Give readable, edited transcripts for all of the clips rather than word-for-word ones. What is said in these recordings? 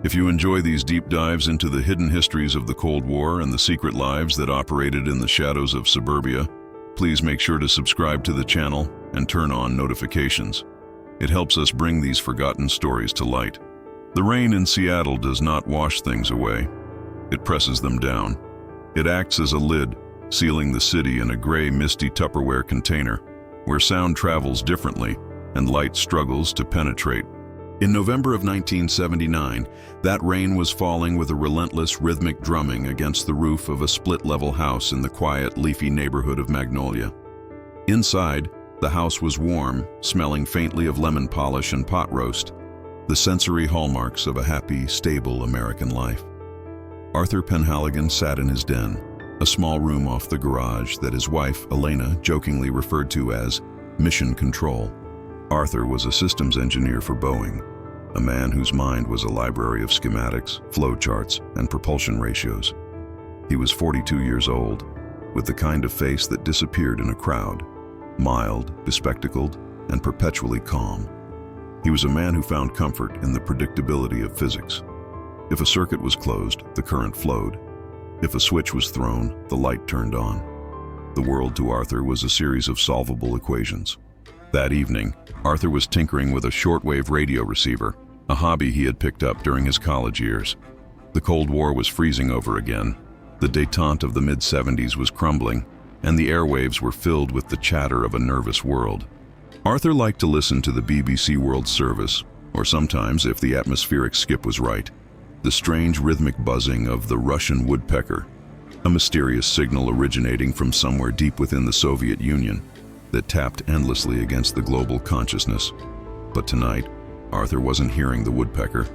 If you enjoy these deep dives into the hidden histories of the Cold War and the secret lives that operated in the shadows of suburbia, please make sure to subscribe to the channel and turn on notifications. It helps us bring these forgotten stories to light. The rain in Seattle does not wash things away. It presses them down. It acts as a lid, sealing the city in a gray, misty Tupperware container, where sound travels differently and light struggles to penetrate. In November of 1979, that rain was falling with a relentless rhythmic drumming against the roof of a split-level house in the quiet, leafy neighborhood of Magnolia. Inside, the house was warm, smelling faintly of lemon polish and pot roast, the sensory hallmarks of a happy, stable American life. Arthur Penhaligon sat in his den, a small room off the garage that his wife, Elena, jokingly referred to as Mission Control. Arthur was a systems engineer for Boeing, a man whose mind was a library of schematics, flowcharts, and propulsion ratios. He was 42 years old, with the kind of face that disappeared in a crowd, mild, bespectacled, and perpetually calm. He was a man who found comfort in the predictability of physics. If a circuit was closed, the current flowed. If a switch was thrown, the light turned on. The world to Arthur was a series of solvable equations. That evening, Arthur was tinkering with a shortwave radio receiver, a hobby he had picked up during his college years. The Cold War was freezing over again. The détente of the mid-70s was crumbling, and the airwaves were filled with the chatter of a nervous world. Arthur liked to listen to the BBC World Service, or sometimes, if the atmospheric skip was right, the strange rhythmic buzzing of the Russian woodpecker, a mysterious signal originating from somewhere deep within the Soviet Union that tapped endlessly against the global consciousness. But tonight, Arthur wasn't hearing the woodpecker.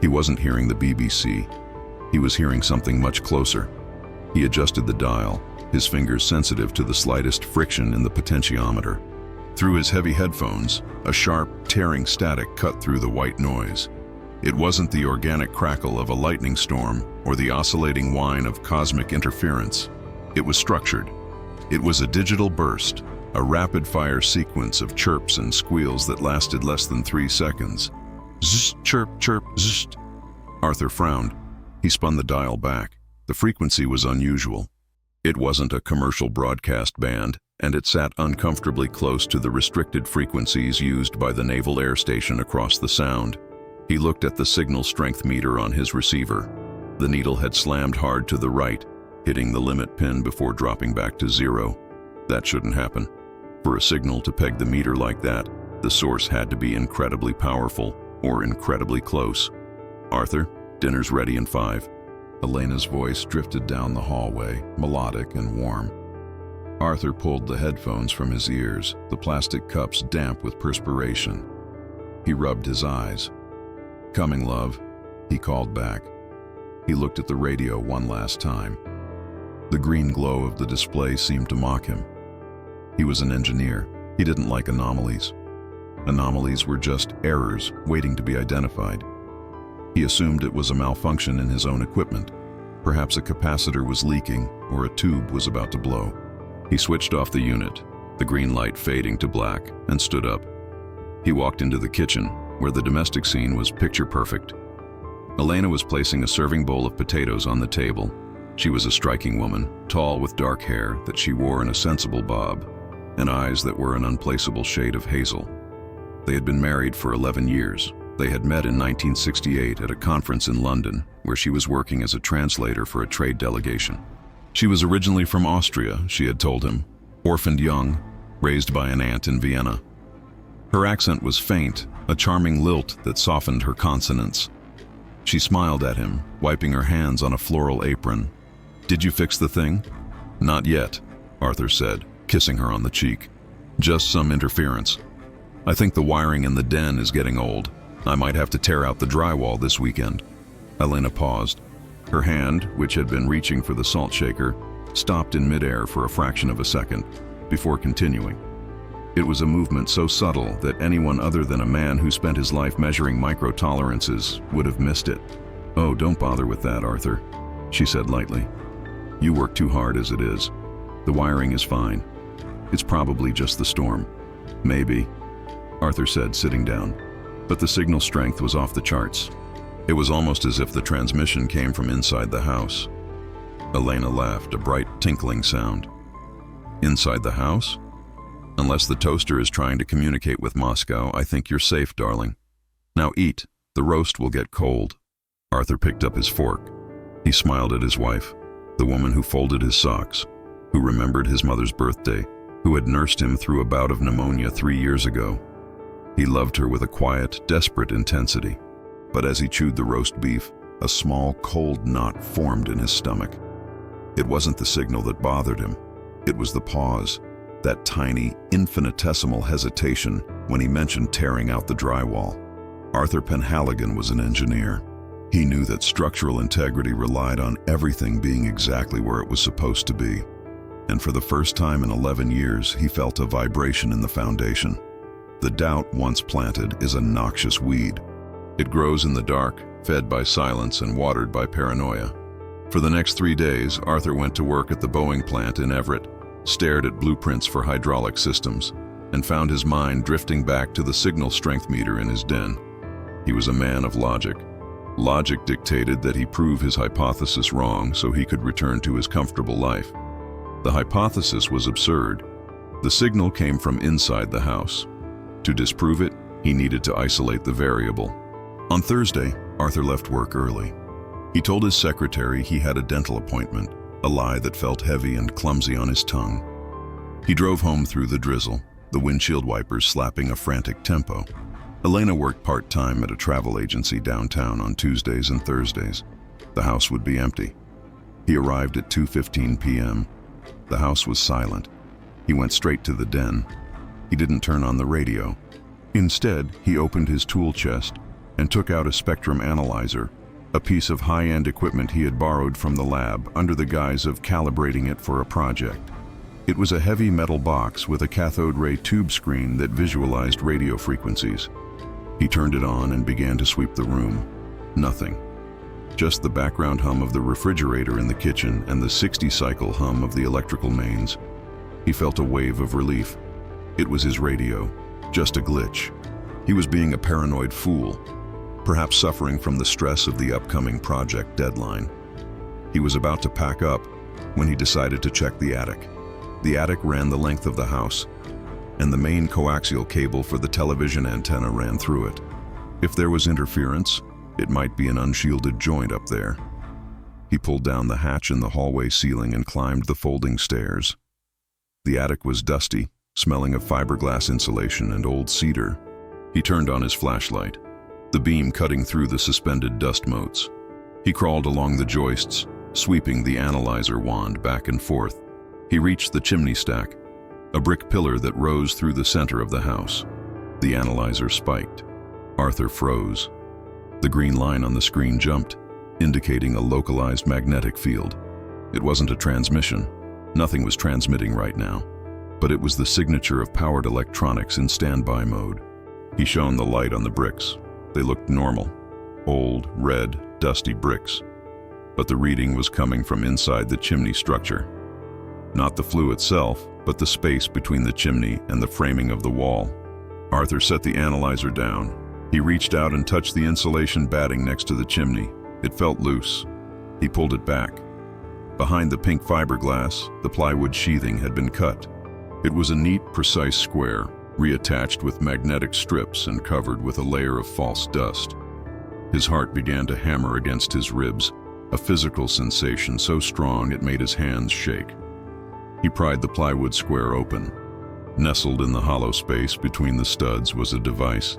He wasn't hearing the BBC. He was hearing something much closer. He adjusted the dial, his fingers sensitive to the slightest friction in the potentiometer. Through his heavy headphones, a sharp, tearing static cut through the white noise. It wasn't the organic crackle of a lightning storm or the oscillating whine of cosmic interference. It was structured. It was a digital burst, a rapid-fire sequence of chirps and squeals that lasted less than 3 seconds. Zzz, chirp, chirp, zzz. Arthur frowned. He spun the dial back. The frequency was unusual. It wasn't a commercial broadcast band, and it sat uncomfortably close to the restricted frequencies used by the Naval Air Station across the Sound. He looked at the signal strength meter on his receiver. The needle had slammed hard to the right, hitting the limit pin before dropping back to 0. That shouldn't happen. For a signal to peg the meter like that, the source had to be incredibly powerful or incredibly close. Arthur, dinner's ready in 5. Elena's voice drifted down the hallway, melodic and warm. Arthur pulled the headphones from his ears, the plastic cups damp with perspiration. He rubbed his eyes. "Coming, love," he called back. He looked at the radio one last time. The green glow of the display seemed to mock him. He was an engineer. He didn't like anomalies. Anomalies were just errors waiting to be identified. He assumed it was a malfunction in his own equipment. Perhaps a capacitor was leaking or a tube was about to blow. He switched off the unit, the green light fading to black, and stood up. He walked into the kitchen, where the domestic scene was picture perfect. Elena was placing a serving bowl of potatoes on the table. She was a striking woman, tall with dark hair that she wore in a sensible bob, and eyes that were an unplaceable shade of hazel. They had been married for 11 years. They had met in 1968 at a conference in London, where she was working as a translator for a trade delegation. She was originally from Austria, she had told him, orphaned young, raised by an aunt in Vienna. Her accent was faint, a charming lilt that softened her consonants. She smiled at him, wiping her hands on a floral apron. "Did you fix the thing?" "Not yet," Arthur said, kissing her on the cheek. "Just some interference. I think the wiring in the den is getting old. I might have to tear out the drywall this weekend." Elena paused. Her hand, which had been reaching for the salt shaker, stopped in midair for a fraction of a second, before continuing. It was a movement so subtle that anyone other than a man who spent his life measuring micro-tolerances would have missed it. "Oh, don't bother with that, Arthur," she said lightly. "You work too hard as it is. The wiring is fine. It's probably just the storm." "Maybe," Arthur said, sitting down. But the signal strength was off the charts. It was almost as if the transmission came from inside the house. Elena laughed, a bright, tinkling sound. Inside the house? Unless the toaster is trying to communicate with Moscow, I think you're safe, darling. Now eat. The roast will get cold. Arthur picked up his fork. He smiled at his wife, the woman who folded his socks, who remembered his mother's birthday, who had nursed him through a bout of pneumonia 3 years ago. He loved her with a quiet, desperate intensity. But as he chewed the roast beef, a small, cold knot formed in his stomach. It wasn't the signal that bothered him. It was the pause, that tiny, infinitesimal hesitation when he mentioned tearing out the drywall. Arthur Penhaligon was an engineer. He knew that structural integrity relied on everything being exactly where it was supposed to be. And for the first time in 11 years, he felt a vibration in the foundation. The doubt, once planted, is a noxious weed. It grows in the dark, fed by silence and watered by paranoia. For the next 3 days, Arthur went to work at the Boeing plant in Everett, stared at blueprints for hydraulic systems, and found his mind drifting back to the signal strength meter in his den. He was a man of logic. Logic dictated that he prove his hypothesis wrong so he could return to his comfortable life. The hypothesis was absurd. The signal came from inside the house. To disprove it, he needed to isolate the variable. On Thursday, Arthur left work early. He told his secretary he had a dental appointment, a lie that felt heavy and clumsy on his tongue. He drove home through the drizzle, the windshield wipers slapping a frantic tempo. Elena worked part-time at a travel agency downtown on Tuesdays and Thursdays. The house would be empty. He arrived at 2:15 p.m. The house was silent. He went straight to the den. He didn't turn on the radio. Instead, he opened his tool chest and took out a spectrum analyzer, a piece of high-end equipment he had borrowed from the lab under the guise of calibrating it for a project. It was a heavy metal box with a cathode ray tube screen that visualized radio frequencies. He turned it on and began to sweep the room. Nothing. Just the background hum of the refrigerator in the kitchen and the 60-cycle hum of the electrical mains. He felt a wave of relief. It was his radio, just a glitch. He was being a paranoid fool, perhaps suffering from the stress of the upcoming project deadline. He was about to pack up when he decided to check the attic. The attic ran the length of the house, and the main coaxial cable for the television antenna ran through it. If there was interference, it might be an unshielded joint up there. He pulled down the hatch in the hallway ceiling and climbed the folding stairs. The attic was dusty, smelling of fiberglass insulation and old cedar. He turned on his flashlight, the beam cutting through the suspended dust motes. He crawled along the joists, sweeping the analyzer wand back and forth. He reached the chimney stack, a brick pillar that rose through the center of the house. The analyzer spiked. Arthur froze. The green line on the screen jumped, indicating a localized magnetic field. It wasn't a transmission. Nothing was transmitting right now, but it was the signature of powered electronics in standby mode. He shone the light on the bricks. They looked normal, old, red, dusty bricks. But the reading was coming from inside the chimney structure. Not the flue itself, but the space between the chimney and the framing of the wall. Arthur set the analyzer down. He reached out and touched the insulation batting next to the chimney. It felt loose. He pulled it back. Behind the pink fiberglass, the plywood sheathing had been cut. It was a neat, precise square, reattached with magnetic strips and covered with a layer of false dust. His heart began to hammer against his ribs, a physical sensation so strong it made his hands shake. He pried the plywood square open. Nestled in the hollow space between the studs was a device.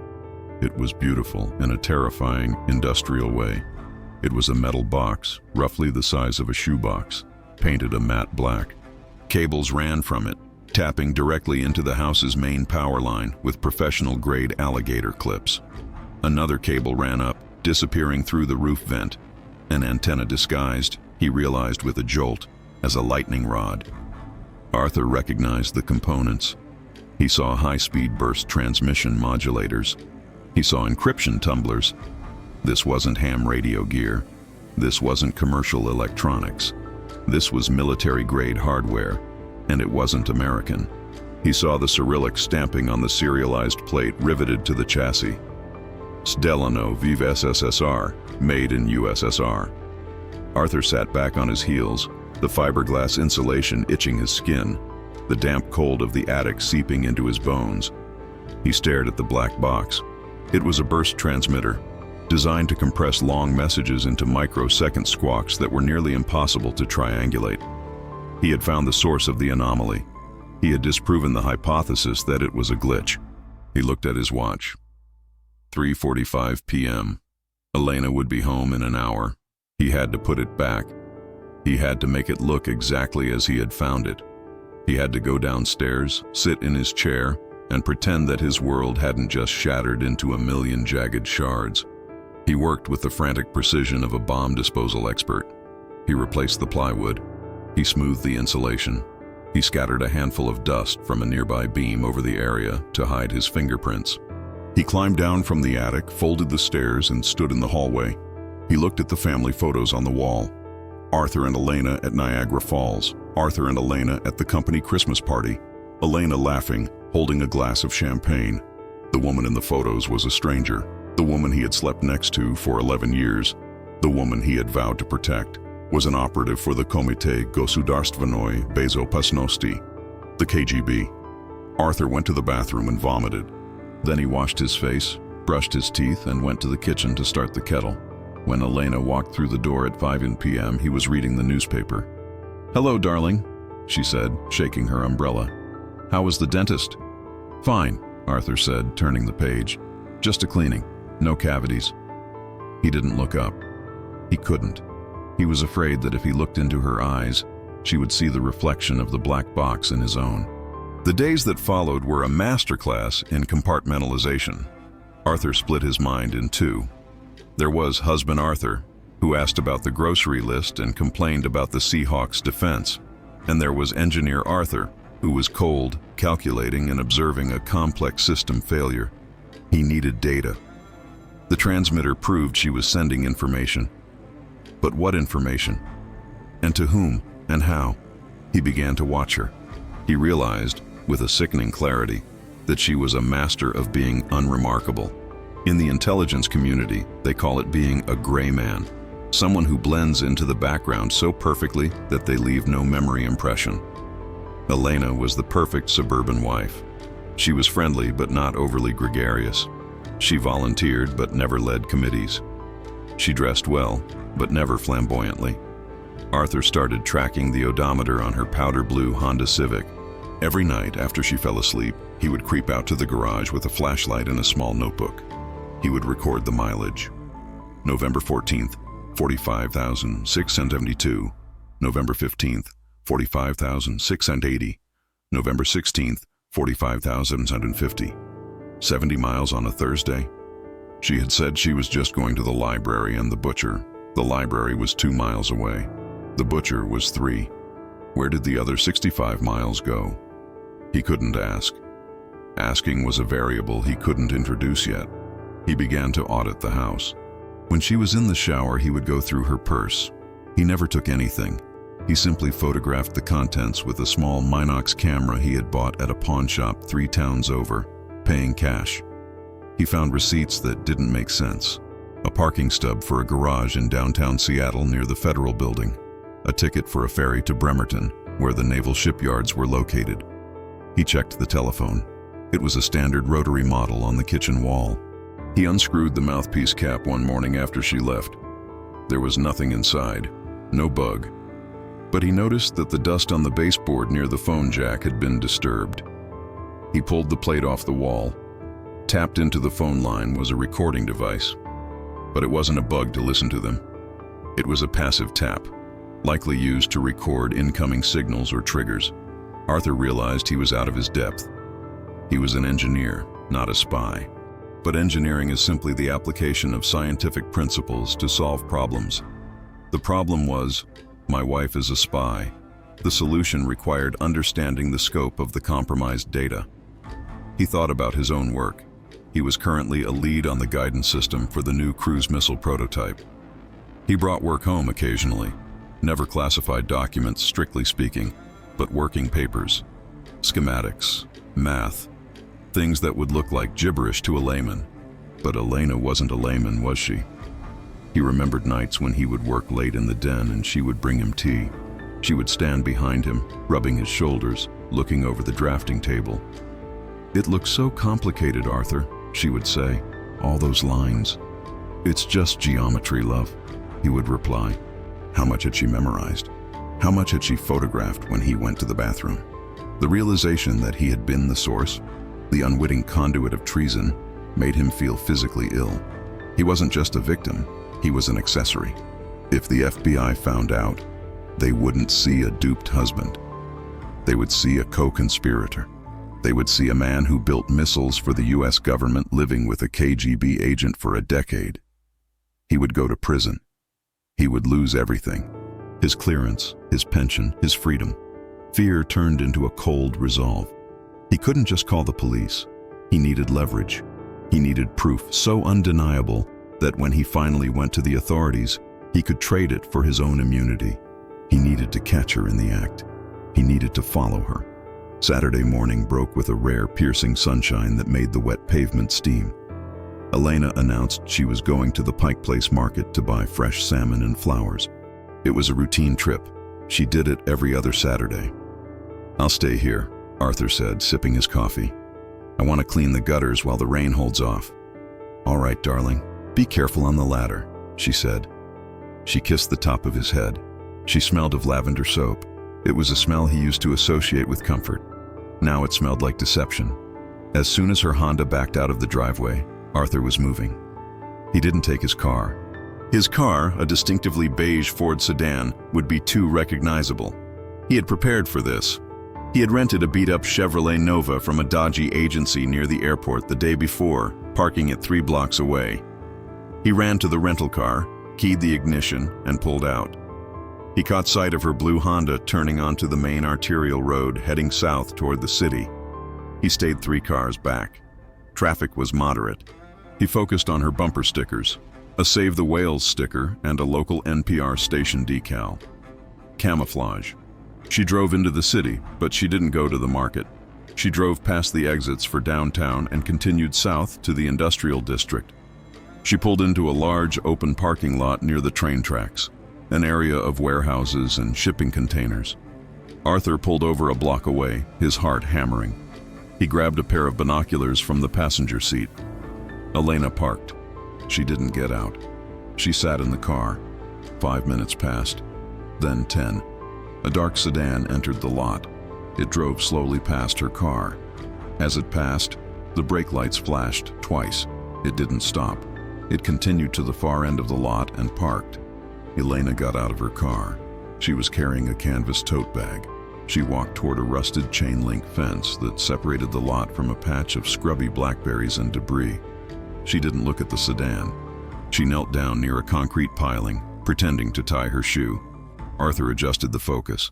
It was beautiful in a terrifying, industrial way. It was a metal box, roughly the size of a shoebox, painted a matte black. Cables ran from it, tapping directly into the house's main power line with professional-grade alligator clips. Another cable ran up, disappearing through the roof vent. An antenna disguised, he realized with a jolt, as a lightning rod. Arthur recognized the components. He saw high-speed burst transmission modulators. He saw encryption tumblers. This wasn't ham radio gear. This wasn't commercial electronics. This was military-grade hardware, and it wasn't American. He saw the Cyrillic stamping on the serialized plate riveted to the chassis. Sdelano Vive SSSR, made in USSR. Arthur sat back on his heels, the fiberglass insulation itching his skin, the damp cold of the attic seeping into his bones. He stared at the black box. It was a burst transmitter, designed to compress long messages into microsecond squawks that were nearly impossible to triangulate. He had found the source of the anomaly. He had disproven the hypothesis that it was a glitch. He looked at his watch. 3:45 p.m. Elena would be home in an hour. He had to put it back. He had to make it look exactly as he had found it. He had to go downstairs, sit in his chair, and pretend that his world hadn't just shattered into a million jagged shards. He worked with the frantic precision of a bomb disposal expert. He replaced the plywood. He smoothed the insulation. He scattered a handful of dust from a nearby beam over the area to hide his fingerprints. He climbed down from the attic, folded the stairs, and stood in the hallway. He looked at the family photos on the wall. Arthur and Elena at Niagara Falls. Arthur and Elena at the company Christmas party. Elena laughing, holding a glass of champagne. The woman in the photos was a stranger. The woman he had slept next to for 11 years. The woman he had vowed to protect was an operative for the Komite Gosudarstvenoi Bezopasnosti, the KGB. Arthur went to the bathroom and vomited. Then he washed his face, brushed his teeth, and went to the kitchen to start the kettle. When Elena walked through the door at 5 p.m., he was reading the newspaper. "Hello, darling," she said, shaking her umbrella. "How was the dentist?" "Fine," Arthur said, turning the page. "Just a cleaning. No cavities." He didn't look up. He couldn't. He was afraid that if he looked into her eyes, she would see the reflection of the black box in his own. The days that followed were a masterclass in compartmentalization. Arthur split his mind in two. There was husband Arthur, who asked about the grocery list and complained about the Seahawks' defense. And there was engineer Arthur, who was cold, calculating, and observing a complex system failure. He needed data. The transmitter proved she was sending information. But what information? And to whom and how? He began to watch her. He realized, with a sickening clarity, that she was a master of being unremarkable. In the intelligence community, they call it being a gray man, someone who blends into the background so perfectly that they leave no memory impression. Elena was the perfect suburban wife. She was friendly but not overly gregarious. She volunteered but never led committees. She dressed well, but never flamboyantly. Arthur started tracking the odometer on her powder blue Honda Civic. Every night after she fell asleep, he would creep out to the garage with a flashlight and a small notebook. He would record the mileage. November 14th, 45,672. November 15th, 45,680. November 16th, 45,750. 70 miles on a Thursday. She had said she was just going to the library and the butcher. The library was 2 miles away. The butcher was 3. Where did the other 65 miles go? He couldn't ask. Asking was a variable he couldn't introduce yet. He began to audit the house. When she was in the shower, he would go through her purse. He never took anything. He simply photographed the contents with a small Minox camera he had bought at a pawn shop 3 towns over, paying cash. He found receipts that didn't make sense. A parking stub for a garage in downtown Seattle near the Federal Building. A ticket for a ferry to Bremerton, where the naval shipyards were located. He checked the telephone. It was a standard rotary model on the kitchen wall. He unscrewed the mouthpiece cap one morning after she left. There was nothing inside, no bug. But he noticed that the dust on the baseboard near the phone jack had been disturbed. He pulled the plate off the wall. Tapped into the phone line was a recording device. But it wasn't a bug to listen to them. It was a passive tap, likely used to record incoming signals or triggers. Arthur realized he was out of his depth. He was an engineer, not a spy. But engineering is simply the application of scientific principles to solve problems. The problem was, my wife is a spy. The solution required understanding the scope of the compromised data. He thought about his own work. He was currently a lead on the guidance system for the new cruise missile prototype. He brought work home occasionally, never classified documents strictly speaking, but working papers, schematics, math, things that would look like gibberish to a layman. But Elena wasn't a layman, was she? He remembered nights when he would work late in the den and she would bring him tea. She would stand behind him, rubbing his shoulders, looking over the drafting table. "It looks so complicated, Arthur," she would say. "All those lines." "It's just geometry, love," he would reply. How much had she memorized? How much had she photographed when he went to the bathroom? The realization that he had been the source, the unwitting conduit of treason, made him feel physically ill. He wasn't just a victim, he was an accessory. If the FBI found out, they wouldn't see a duped husband. They would see a co-conspirator. They would see a man who built missiles for the US government living with a KGB agent for a decade. He would go to prison. He would lose everything. His clearance, his pension, his freedom. Fear turned into a cold resolve. He couldn't just call the police. He needed leverage. He needed proof so undeniable that when he finally went to the authorities, he could trade it for his own immunity. He needed to catch her in the act. He needed to follow her. Saturday morning broke with a rare, piercing sunshine that made the wet pavement steam. Elena announced she was going to the Pike Place market to buy fresh salmon and flowers. It was a routine trip. She did it every other Saturday. "I'll stay here," Arthur said, sipping his coffee. "I want to clean the gutters while the rain holds off." "All right, darling. Be careful on the ladder," she said. She kissed the top of his head. She smelled of lavender soap. It was a smell he used to associate with comfort. Now it smelled like deception. As soon as her Honda backed out of the driveway, Arthur was moving. He didn't take his car. His car, a distinctively beige Ford sedan, would be too recognizable. He had prepared for this. He had rented a beat-up Chevrolet Nova from a dodgy agency near the airport the day before, parking it 3 blocks away. He ran to the rental car, keyed the ignition, and pulled out. He caught sight of her blue Honda turning onto the main arterial road heading south toward the city. He stayed 3 cars back. Traffic was moderate. He focused on her bumper stickers, a Save the Whales sticker and a local NPR station decal. Camouflage. She drove into the city, but she didn't go to the market. She drove past the exits for downtown and continued south to the industrial district. She pulled into a large open parking lot near the train tracks, an area of warehouses and shipping containers. Arthur pulled over a block away, his heart hammering. He grabbed a pair of binoculars from the passenger seat. Elena parked. She didn't get out. She sat in the car. 5 minutes passed, then 10. A dark sedan entered the lot. It drove slowly past her car. As it passed, the brake lights flashed twice. It didn't stop. It continued to the far end of the lot and parked. Elena got out of her car. She was carrying a canvas tote bag. She walked toward a rusted chain-link fence that separated the lot from a patch of scrubby blackberries and debris. She didn't look at the sedan. She knelt down near a concrete piling, pretending to tie her shoe. Arthur adjusted the focus.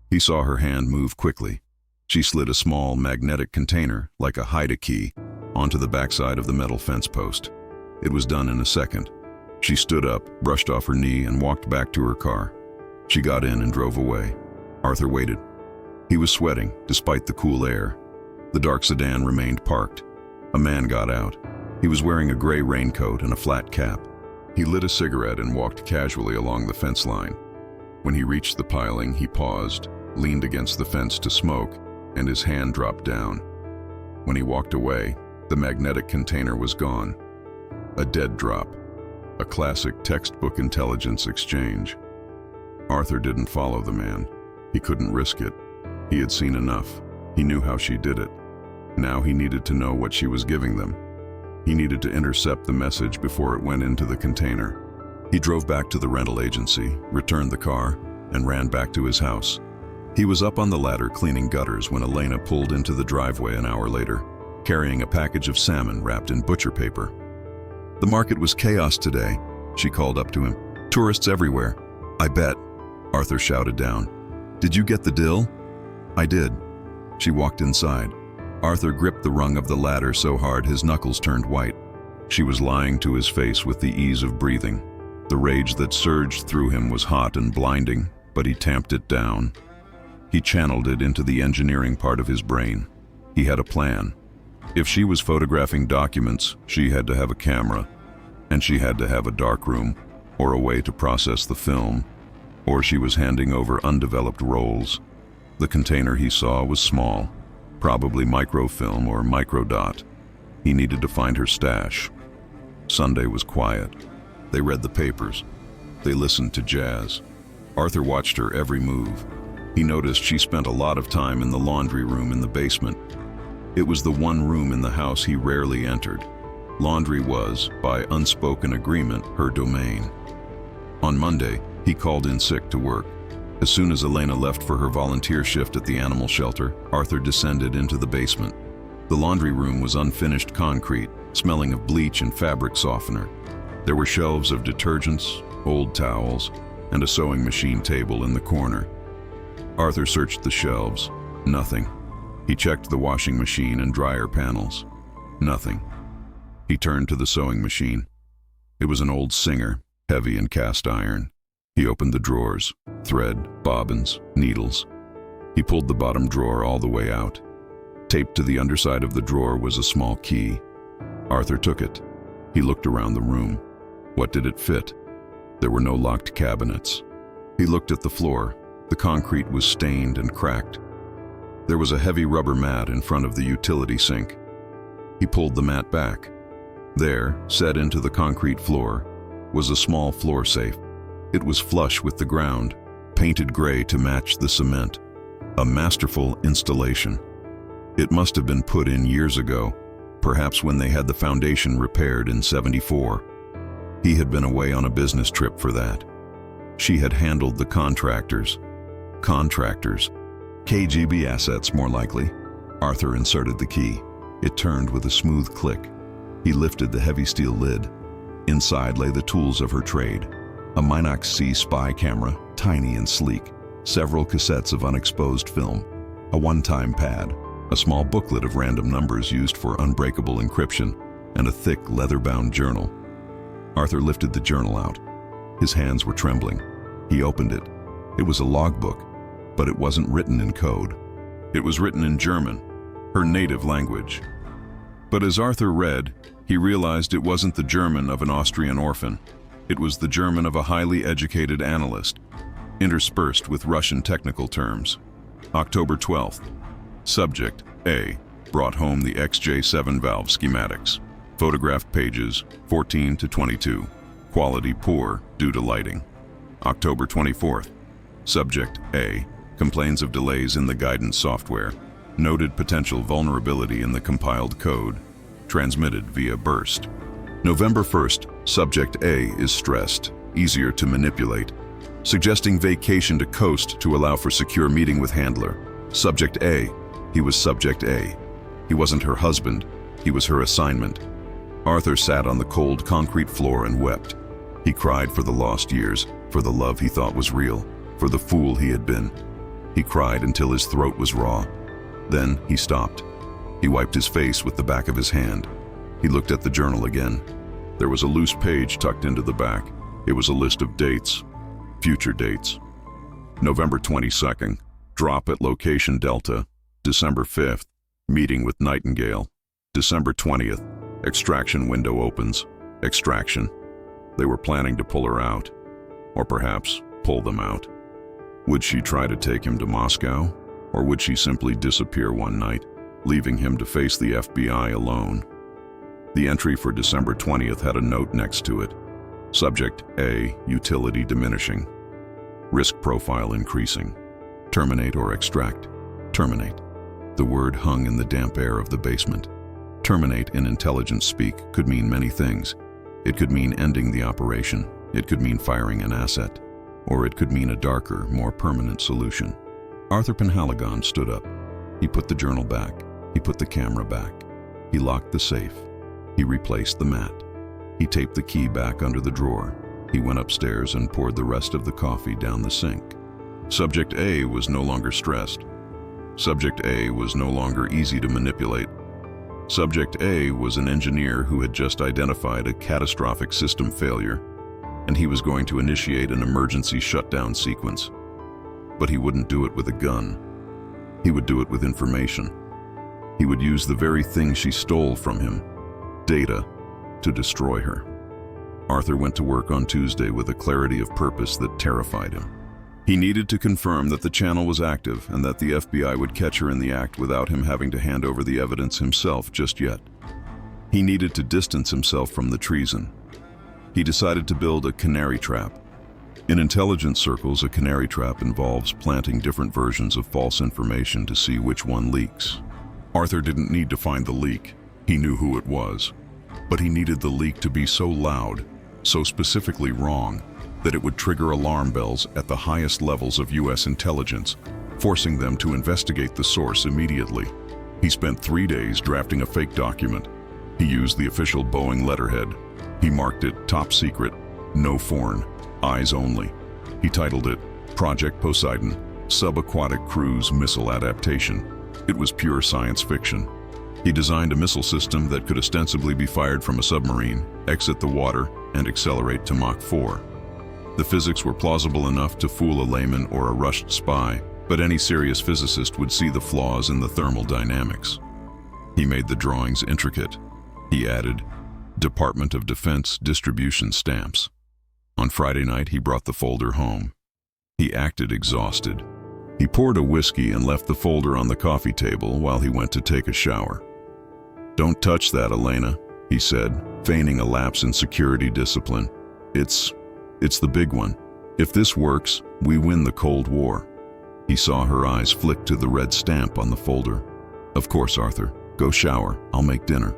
He saw her hand move quickly. She slid a small magnetic container, like a hide key, onto the backside of the metal fence post. It was done in a second. She stood up, brushed off her knee, and walked back to her car. She got in and drove away. Arthur waited. He was sweating, despite the cool air. The dark sedan remained parked. A man got out. He was wearing a gray raincoat and a flat cap. He lit a cigarette and walked casually along the fence line. When he reached the piling, he paused, leaned against the fence to smoke, and his hand dropped down. When he walked away, the magnetic container was gone. A dead drop. A classic textbook intelligence exchange. Arthur didn't follow the man. He couldn't risk it. He had seen enough. He knew how she did it. Now he needed to know what she was giving them. He needed to intercept the message before it went into the container. He drove back to the rental agency, returned the car, and ran back to his house. He was up on the ladder cleaning gutters when Elena pulled into the driveway an hour later, carrying a package of salmon wrapped in butcher paper. "The market was chaos today," she called up to him. "Tourists everywhere." "I bet," Arthur shouted down. "Did you get the dill?" "I did." She walked inside. Arthur gripped the rung of the ladder so hard his knuckles turned white. She was lying to his face with the ease of breathing. The rage that surged through him was hot and blinding, but he tamped it down. He channeled it into the engineering part of his brain. He had a plan. If she was photographing documents, she had to have a camera, and she had to have a dark room, or a way to process the film, or she was handing over undeveloped rolls. The container he saw was small, probably microfilm or microdot. He needed to find her stash. Sunday was quiet. They read the papers. They listened to jazz. Arthur watched her every move. He noticed she spent a lot of time in the laundry room in the basement. It was the one room in the house he rarely entered. Laundry was, by unspoken agreement, her domain. On Monday, he called in sick to work. As soon as Elena left for her volunteer shift at the animal shelter, Arthur descended into the basement. The laundry room was unfinished concrete, smelling of bleach and fabric softener. There were shelves of detergents, old towels, and a sewing machine table in the corner. Arthur searched the shelves. Nothing. He checked the washing machine and dryer panels. Nothing. He turned to the sewing machine. It was an old Singer, heavy and cast iron. He opened the drawers, thread, bobbins, needles. He pulled the bottom drawer all the way out. Taped to the underside of the drawer was a small key. Arthur took it. He looked around the room. What did it fit? There were no locked cabinets. He looked at the floor. The concrete was stained and cracked. There was a heavy rubber mat in front of the utility sink. He pulled the mat back. There, set into the concrete floor, was a small floor safe. It was flush with the ground, painted gray to match the cement. A masterful installation. It must have been put in years ago, perhaps when they had the foundation repaired in '74. He had been away on a business trip for that. She had handled the contractors. Contractors. KGB assets, more likely. Arthur inserted the key. It turned with a smooth click. He lifted the heavy steel lid. Inside lay the tools of her trade. A Minox C spy camera, tiny and sleek. Several cassettes of unexposed film. A one-time pad. A small booklet of random numbers used for unbreakable encryption. And a thick, leather-bound journal. Arthur lifted the journal out. His hands were trembling. He opened it. It was a logbook, but it wasn't written in code. It was written in German, her native language. But as Arthur read, he realized it wasn't the German of an Austrian orphan. It was the German of a highly educated analyst, interspersed with Russian technical terms. October 12th. Subject A brought home the XJ7 valve schematics. Photographed pages 14 to 22. Quality poor due to lighting. October 24th. Subject A complains of delays in the guidance software. Noted potential vulnerability in the compiled code. Transmitted via burst. November 1st. Subject A is stressed, easier to manipulate. Suggesting vacation to coast to allow for secure meeting with handler. Subject A. He was Subject A. He wasn't her husband. He was her assignment. Arthur sat on the cold concrete floor and wept. He cried for the lost years, for the love he thought was real, for the fool he had been. He cried until his throat was raw. Then he stopped. He wiped his face with the back of his hand. He looked at the journal again. There was a loose page tucked into the back. It was a list of dates, future dates. November 22nd, drop at location Delta. December 5th, meeting with Nightingale. December 20th, extraction window opens. Extraction. They were planning to pull her out, or perhaps pull them out. Would she try to take him to Moscow, or would she simply disappear one night, leaving him to face the FBI alone? The entry for December 20th had a note next to it. Subject A, utility diminishing. Risk profile increasing. Terminate or extract. Terminate. The word hung in the damp air of the basement. Terminate in intelligence speak could mean many things. It could mean ending the operation. It could mean firing an asset. Or it could mean a darker, more permanent solution. Arthur Penhaligon stood up. He put the journal back. He put the camera back. He locked the safe. He replaced the mat. He taped the key back under the drawer. He went upstairs and poured the rest of the coffee down the sink. Subject A was no longer stressed. Subject A was no longer easy to manipulate. Subject A was an engineer who had just identified a catastrophic system failure, and he was going to initiate an emergency shutdown sequence. But he wouldn't do it with a gun. He would do it with information. He would use the very thing she stole from him, data, to destroy her. Arthur went to work on Tuesday with a clarity of purpose that terrified him. He needed to confirm that the channel was active and that the FBI would catch her in the act without him having to hand over the evidence himself just yet. He needed to distance himself from the treason. He decided to build a canary trap. In intelligence circles, a canary trap involves planting different versions of false information to see which one leaks. Arthur didn't need to find the leak. He knew who it was. But he needed the leak to be so loud, so specifically wrong, that it would trigger alarm bells at the highest levels of U.S. intelligence, forcing them to investigate the source immediately. He spent 3 days drafting a fake document. He used the official Boeing letterhead. He marked it Top Secret, No Foreign, Eyes Only. He titled it Project Poseidon, Subaquatic Cruise Missile Adaptation. It was pure science fiction. He designed a missile system that could ostensibly be fired from a submarine, exit the water, and accelerate to Mach 4. The physics were plausible enough to fool a layman or a rushed spy, but any serious physicist would see the flaws in the thermal dynamics. He made the drawings intricate. He added Department of Defense distribution stamps. On Friday night, he brought the folder home. He acted exhausted. He poured a whiskey and left the folder on the coffee table while he went to take a shower. "Don't touch that, Elena," he said, feigning a lapse in security discipline. It's the big one. If this works, we win the Cold War." He saw her eyes flick to the red stamp on the folder. "Of course, Arthur. Go shower. I'll make dinner."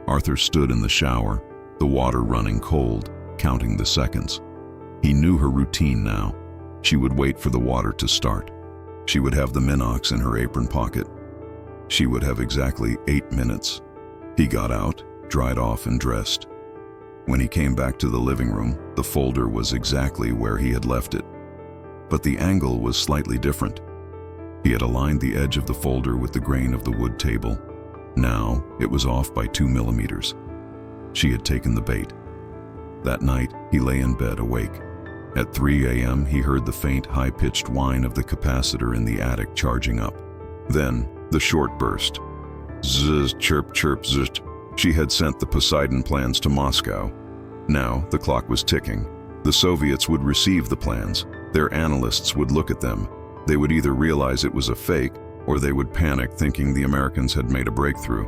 Arthur stood in the shower, the water running cold, counting the seconds. He knew her routine now. She would wait for the water to start. She would have the Minox in her apron pocket. She would have exactly 8 minutes. He got out, dried off, and dressed. When he came back to the living room, the folder was exactly where he had left it. But the angle was slightly different. He had aligned the edge of the folder with the grain of the wood table. Now, it was off by 2 millimeters. She had taken the bait. That night, he lay in bed awake. At 3 a.m., he heard the faint, high-pitched whine of the capacitor in the attic charging up. Then, the short burst. Zzz, chirp, chirp, zzz. She had sent the Poseidon plans to Moscow. Now, the clock was ticking. The Soviets would receive the plans. Their analysts would look at them. They would either realize it was a fake, or they would panic thinking the Americans had made a breakthrough.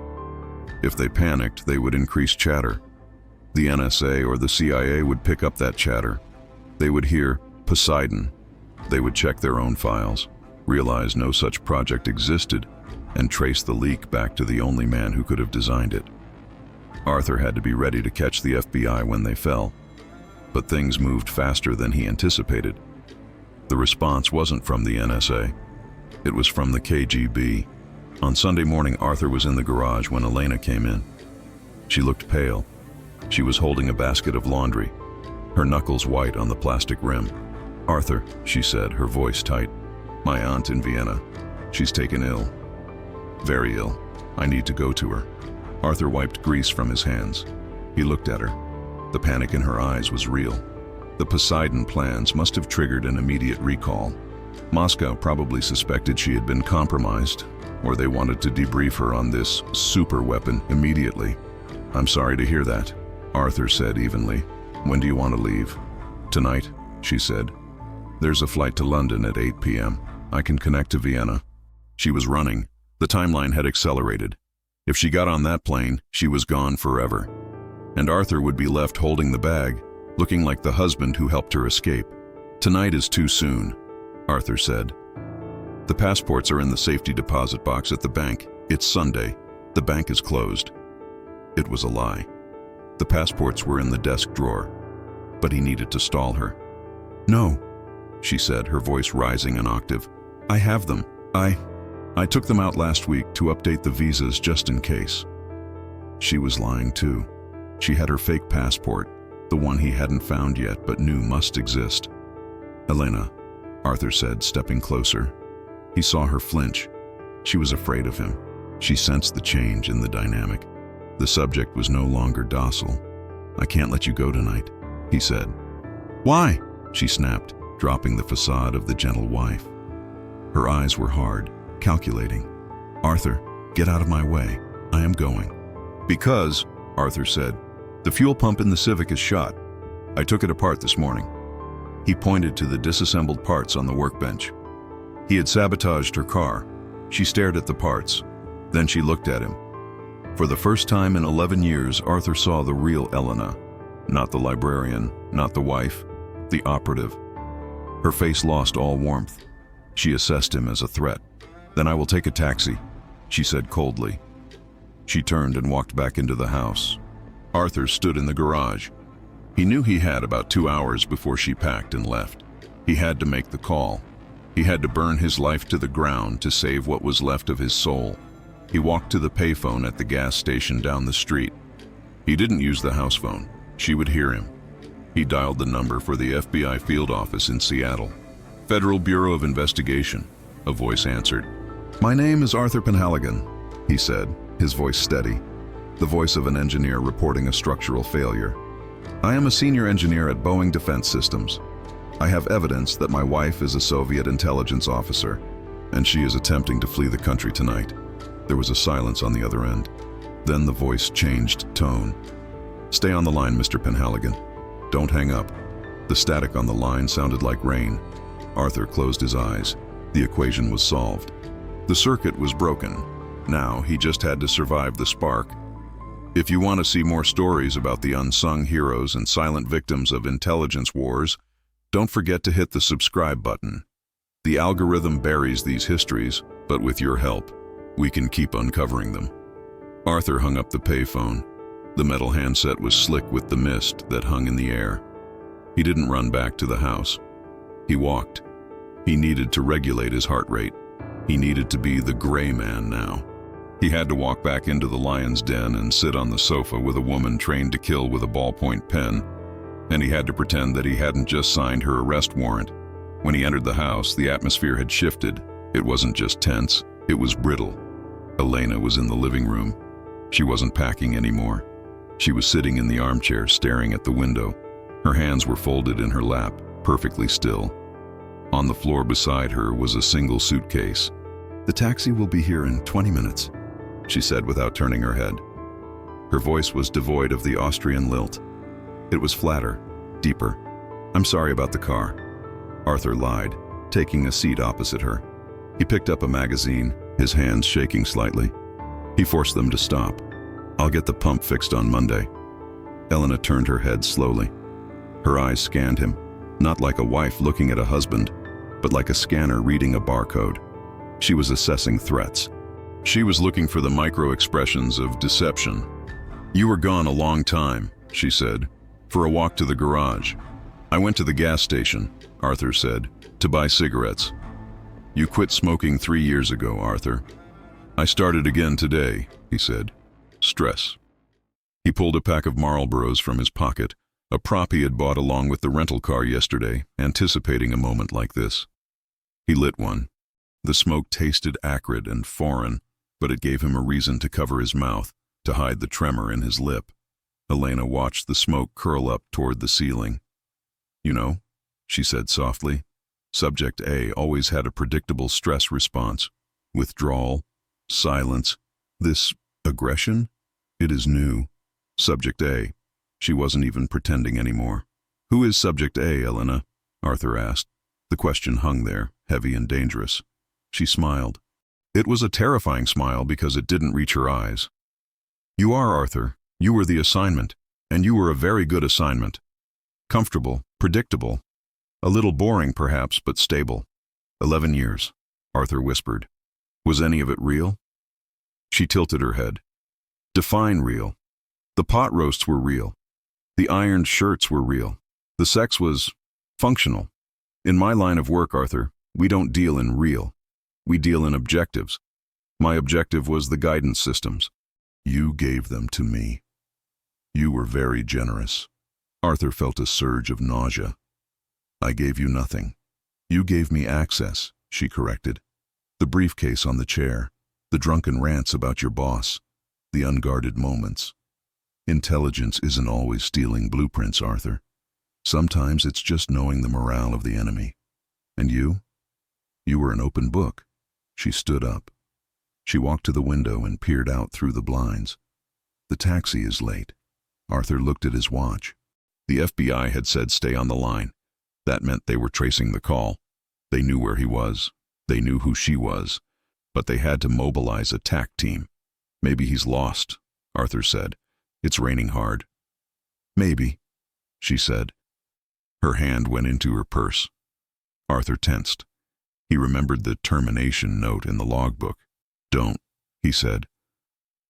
If they panicked, they would increase chatter. The NSA or the CIA would pick up that chatter. They would hear Poseidon. They would check their own files, realize no such project existed, and trace the leak back to the only man who could have designed it. Arthur had to be ready to catch the FBI when they fell. But things moved faster than he anticipated. The response wasn't from the NSA. It was from the KGB. On Sunday morning, Arthur was in the garage when Elena came in. She looked pale. She was holding a basket of laundry, her knuckles white on the plastic rim. "Arthur," she said, her voice tight. "My aunt in Vienna. She's taken ill. Very ill. I need to go to her." Arthur wiped grease from his hands. He looked at her. The panic in her eyes was real. The Poseidon plans must have triggered an immediate recall. Moscow probably suspected she had been compromised, or they wanted to debrief her on this super weapon immediately. "I'm sorry to hear that," Arthur said evenly. "When do you want to leave?" "Tonight," she said. "There's a flight to London at 8 p.m. I can connect to Vienna." She was running. The timeline had accelerated. If she got on that plane, she was gone forever. And Arthur would be left holding the bag, looking like the husband who helped her escape. "Tonight is too soon," Arthur said. "The passports are in the safety deposit box at the bank. It's Sunday. The bank is closed." It was a lie. The passports were in the desk drawer, but he needed to stall her. "No," she said, her voice rising an octave. "I have them. I took them out last week to update the visas just in case." She was lying too. She had her fake passport, the one he hadn't found yet but knew must exist. "Elena," Arthur said, stepping closer. He saw her flinch. She was afraid of him. She sensed the change in the dynamic. The subject was no longer docile. "I can't let you go tonight," he said. "Why?" she snapped, dropping the facade of the gentle wife. Her eyes were hard, calculating. "Arthur, get out of my way. I am going." "Because," Arthur said, "the fuel pump in the Civic is shot. I took it apart this morning." He pointed to the disassembled parts on the workbench. He had sabotaged her car. She stared at the parts. Then she looked at him. For the first time in 11 years, Arthur saw the real Elena. Not the librarian, not the wife, the operative. Her face lost all warmth. She assessed him as a threat. "Then I will take a taxi," she said coldly. She turned and walked back into the house. Arthur stood in the garage. He knew he had about 2 hours before she packed and left. He had to make the call. He had to burn his life to the ground to save what was left of his soul. He walked to the payphone at the gas station down the street. He didn't use the house phone. She would hear him. He dialed the number for the FBI field office in Seattle. "Federal Bureau of Investigation," a voice answered. "My name is Arthur Penhaligon," he said, his voice steady, the voice of an engineer reporting a structural failure. "I am a senior engineer at Boeing Defense Systems. I have evidence that my wife is a Soviet intelligence officer, and she is attempting to flee the country tonight." There was a silence on the other end. Then the voice changed tone. "Stay on the line, Mr. Penhaligon. Don't hang up." The static on the line sounded like rain. Arthur closed his eyes. The equation was solved. The circuit was broken. Now he just had to survive the spark. If you want to see more stories about the unsung heroes and silent victims of intelligence wars, don't forget to hit the subscribe button. The algorithm buries these histories, but with your help, we can keep uncovering them. Arthur hung up the payphone. The metal handset was slick with the mist that hung in the air. He didn't run back to the house. He walked. He needed to regulate his heart rate. He needed to be the gray man now. He had to walk back into the lion's den and sit on the sofa with a woman trained to kill with a ballpoint pen, and he had to pretend that he hadn't just signed her arrest warrant. When he entered the house, the atmosphere had shifted. It wasn't just tense, it was brittle. Elena was in the living room. She wasn't packing anymore. She was sitting in the armchair, staring at the window. Her hands were folded in her lap, perfectly still. On the floor beside her was a single suitcase. "The taxi will be here in 20 minutes, she said without turning her head. Her voice was devoid of the Austrian lilt. It was flatter, deeper. "I'm sorry about the car," Arthur lied, taking a seat opposite her. He picked up a magazine, his hands shaking slightly. He forced them to stop. "I'll get the pump fixed on Monday." Elena turned her head slowly. Her eyes scanned him, not like a wife looking at a husband, but like a scanner reading a barcode. She was assessing threats. She was looking for the micro-expressions of deception. "You were gone a long time," she said, "for a walk to the garage." "I went to the gas station," Arthur said, "to buy cigarettes." "You quit smoking 3 years ago, Arthur." "I started again today," he said. "Stress." He pulled a pack of Marlboros from his pocket, a prop he had bought along with the rental car yesterday, anticipating a moment like this. He lit one. The smoke tasted acrid and foreign, but it gave him a reason to cover his mouth, to hide the tremor in his lip. Elena watched the smoke curl up toward the ceiling. "You know," she said softly, Subject A always had a predictable stress response. Withdrawal, silence, this aggression, it is new. Subject A. She wasn't even pretending anymore. "Who is Subject A, Elena?" Arthur asked. The question hung there, heavy and dangerous. She smiled. It was a terrifying smile because it didn't reach her eyes. "You are, Arthur. You were the assignment, and you were a very good assignment. Comfortable, predictable. A little boring, perhaps, but stable. 11 years, Arthur whispered. Was any of it real? She tilted her head. Define real. The pot roasts were real. The ironed shirts were real. The sex was functional. In my line of work, Arthur, we don't deal in real. We deal in objectives. My objective was the guidance systems. You gave them to me. You were very generous. Arthur felt a surge of nausea. I gave you nothing. You gave me access, she corrected. The briefcase on the chair, the drunken rants about your boss, the unguarded moments. Intelligence isn't always stealing blueprints, Arthur. Sometimes it's just knowing the morale of the enemy. And you? You were an open book. She stood up. She walked to the window and peered out through the blinds. The taxi is late. Arthur looked at his watch. The FBI had said stay on the line. That meant they were tracing the call. They knew where he was. They knew who she was. But they had to mobilize a TAC team. Maybe he's lost, Arthur said. It's raining hard. Maybe, she said. Her hand went into her purse. Arthur tensed. He remembered the termination note in the logbook. Don't, he said.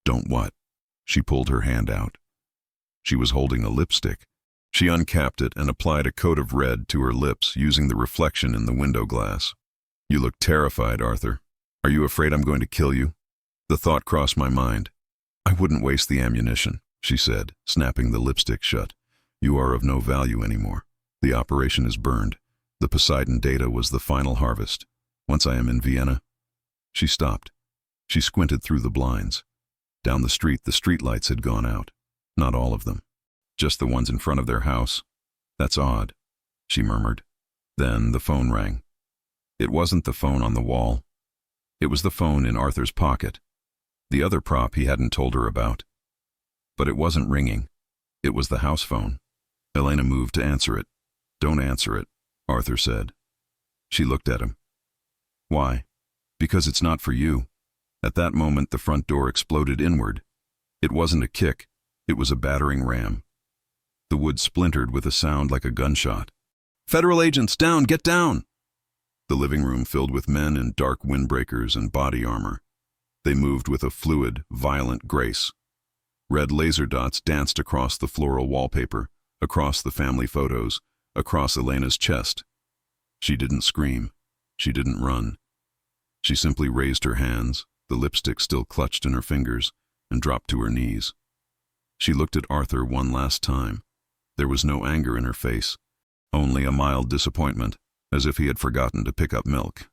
Don't what? She pulled her hand out. She was holding a lipstick. She uncapped it and applied a coat of red to her lips using the reflection in the window glass. You look terrified, Arthur. Are you afraid I'm going to kill you? The thought crossed my mind. I wouldn't waste the ammunition, she said, snapping the lipstick shut. You are of no value anymore. The operation is burned. The Poseidon data was the final harvest. Once I am in Vienna. She stopped. She squinted through the blinds. Down the streetlights had gone out. Not all of them. Just the ones in front of their house. That's odd, she murmured. Then the phone rang. It wasn't the phone on the wall. It was the phone in Arthur's pocket. The other prop he hadn't told her about. But it wasn't ringing. It was the house phone. Elena moved to answer it. Don't answer it, Arthur said. She looked at him. Why? Because it's not for you. At that moment, the front door exploded inward. It wasn't a kick. It was a battering ram. The wood splintered with a sound like a gunshot. Federal agents, down! Get down! The living room filled with men in dark windbreakers and body armor. They moved with a fluid, violent grace. Red laser dots danced across the floral wallpaper, across the family photos, across Elena's chest. She didn't scream. She didn't run. She simply raised her hands, the lipstick still clutched in her fingers, and dropped to her knees. She looked at Arthur one last time. There was no anger in her face, only a mild disappointment, as if he had forgotten to pick up milk.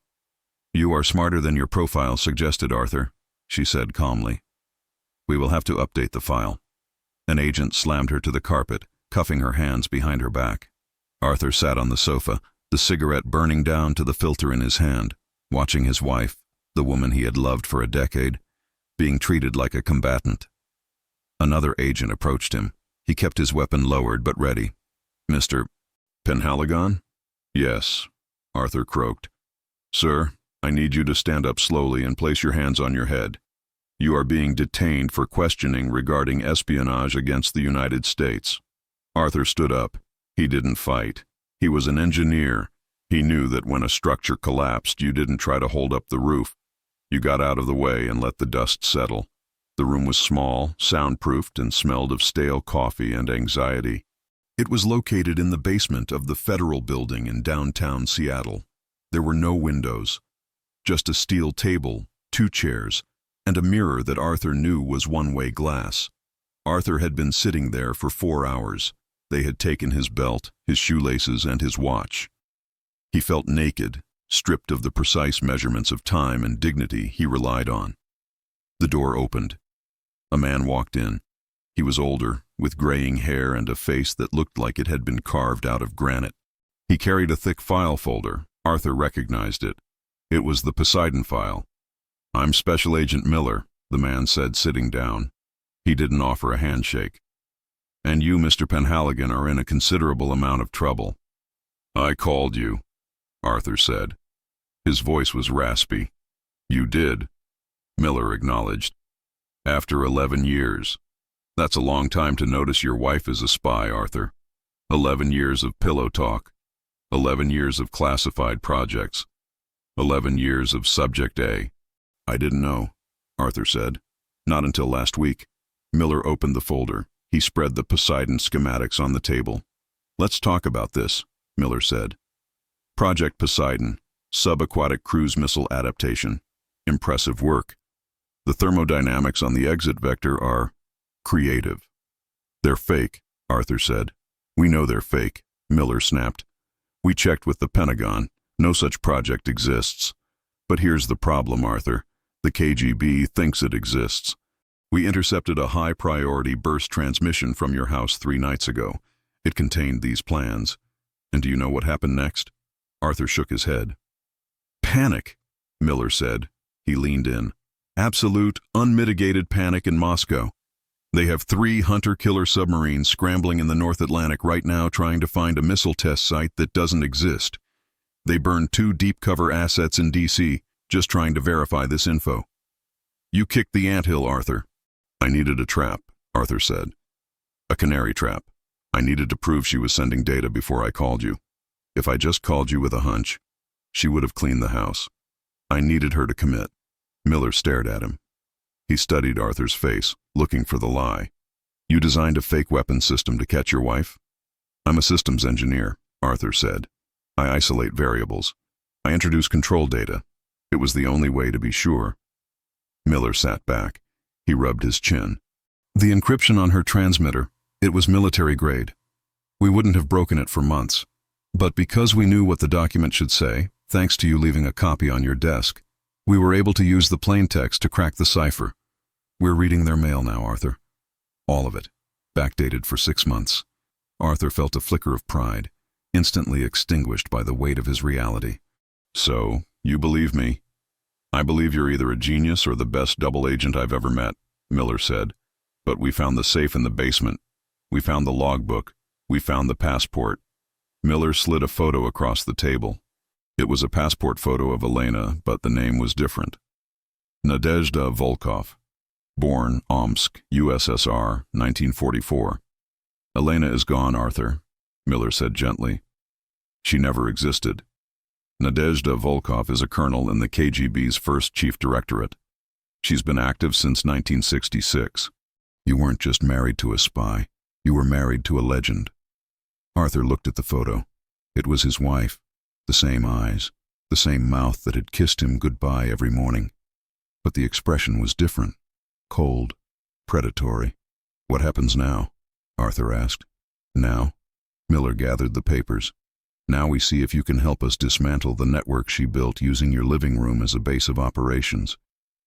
You are smarter than your profile suggested, Arthur, she said calmly. We will have to update the file. An agent slammed her to the carpet, cuffing her hands behind her back. Arthur sat on the sofa, the cigarette burning down to the filter in his hand, watching his wife, the woman he had loved for a decade, being treated like a combatant. Another agent approached him. He kept his weapon lowered but ready. Mr. Penhaligon? Yes, Arthur croaked. Sir, I need you to stand up slowly and place your hands on your head. You are being detained for questioning regarding espionage against the United States. Arthur stood up. He didn't fight. He was an engineer. He knew that when a structure collapsed, you didn't try to hold up the roof. You got out of the way and let the dust settle. The room was small, soundproofed, and smelled of stale coffee and anxiety. It was located in the basement of the Federal Building in downtown Seattle. There were no windows, just a steel table, 2 chairs, and a mirror that Arthur knew was one-way glass. Arthur had been sitting there for 4 hours. They had taken his belt, his shoelaces, and his watch. He felt naked, stripped of the precise measurements of time and dignity he relied on. The door opened. A man walked in. He was older, with graying hair and a face that looked like it had been carved out of granite. He carried a thick file folder. Arthur recognized it. It was the Poseidon file. I'm Special Agent Miller, the man said, sitting down. He didn't offer a handshake. And you, Mr. Penhaligon, are in a considerable amount of trouble. I called you, Arthur said. His voice was raspy. You did, Miller acknowledged. After 11 years. That's a long time to notice your wife is a spy, Arthur. 11 years of pillow talk. 11 years of classified projects. 11 years of Subject A. I didn't know, Arthur said. Not until last week. Miller opened the folder. He spread the Poseidon schematics on the table. Let's talk about this, Miller said. Project Poseidon, subaquatic cruise missile adaptation. Impressive work. The thermodynamics on the exit vector are creative. They're fake, Arthur said. We know they're fake, Miller snapped. We checked with the Pentagon. No such project exists. But here's the problem, Arthur. The KGB thinks it exists. We intercepted a high-priority burst transmission from your house 3 nights ago. It contained these plans. And do you know what happened next? Arthur shook his head. Panic, Miller said. He leaned in. Absolute, unmitigated panic in Moscow. They have 3 hunter-killer submarines scrambling in the North Atlantic right now trying to find a missile test site that doesn't exist. They burned 2 deep-cover assets in D.C., just trying to verify this info. You kicked the anthill, Arthur. I needed a trap, Arthur said. A canary trap. I needed to prove she was sending data before I called you. If I just called you with a hunch, she would have cleaned the house. I needed her to commit. Miller stared at him. He studied Arthur's face, looking for the lie. You designed a fake weapon system to catch your wife? I'm a systems engineer, Arthur said. I isolate variables. I introduce control data. It was the only way to be sure. Miller sat back. He rubbed his chin. The encryption on her transmitter, it was military grade. We wouldn't have broken it for months. But because we knew what the document should say, thanks to you leaving a copy on your desk, we were able to use the plain text to crack the cipher. We're reading their mail now, Arthur. All of it, backdated for 6 months. Arthur felt a flicker of pride, instantly extinguished by the weight of his reality. So, you believe me? I believe you're either a genius or the best double agent I've ever met, Miller said. But we found the safe in the basement. We found the logbook. We found the passport. Miller slid a photo across the table. It was a passport photo of Elena, but the name was different. Nadezhda Volkov. Born Omsk, USSR, 1944. Elena is gone, Arthur, Miller said gently. She never existed. Nadezhda Volkov is a colonel in the KGB's first chief directorate. She's been active since 1966. You weren't just married to a spy. You were married to a legend. Arthur looked at the photo. It was his wife. The same eyes, the same mouth that had kissed him goodbye every morning. But the expression was different. Cold, predatory. What happens now? Arthur asked. Now? Miller gathered the papers. Now we see if you can help us dismantle the network she built using your living room as a base of operations.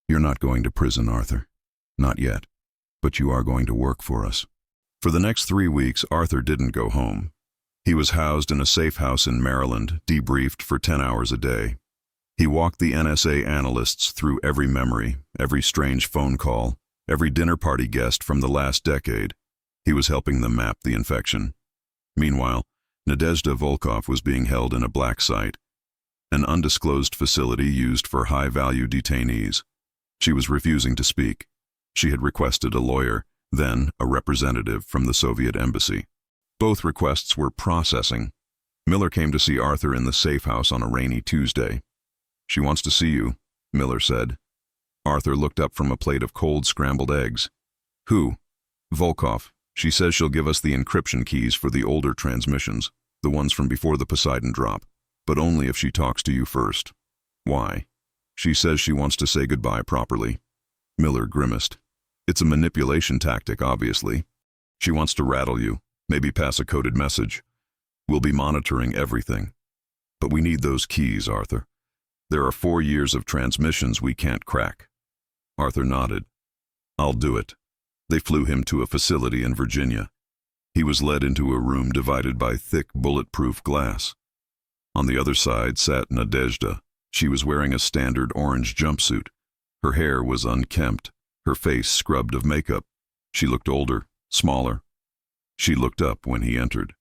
You're not going to prison, Arthur. Not yet. But you are going to work for us. For the next 3 weeks, Arthur didn't go home. He was housed in a safe house in Maryland, debriefed for 10 hours a day. He walked the NSA analysts through every memory, every strange phone call, every dinner party guest from the last decade. He was helping them map the infection. Meanwhile, Nadezhda Volkov was being held in a black site, an undisclosed facility used for high-value detainees. She was refusing to speak. She had requested a lawyer, then a representative from the Soviet embassy. Both requests were processing. Miller came to see Arthur in the safe house on a rainy Tuesday. She wants to see you, Miller said. Arthur looked up from a plate of cold scrambled eggs. Who? Volkov. She says she'll give us the encryption keys for the older transmissions, the ones from before the Poseidon drop, but only if she talks to you first. Why? She says she wants to say goodbye properly. Miller grimaced. It's a manipulation tactic, obviously. She wants to rattle you, maybe pass a coded message. We'll be monitoring everything. But we need those keys, Arthur. There are 4 years of transmissions we can't crack. Arthur nodded. I'll do it. They flew him to a facility in Virginia. He was led into a room divided by thick, bulletproof glass. On the other side sat Nadezhda. She was wearing a standard orange jumpsuit. Her hair was unkempt, her face scrubbed of makeup. She looked older, smaller. She looked up when he entered.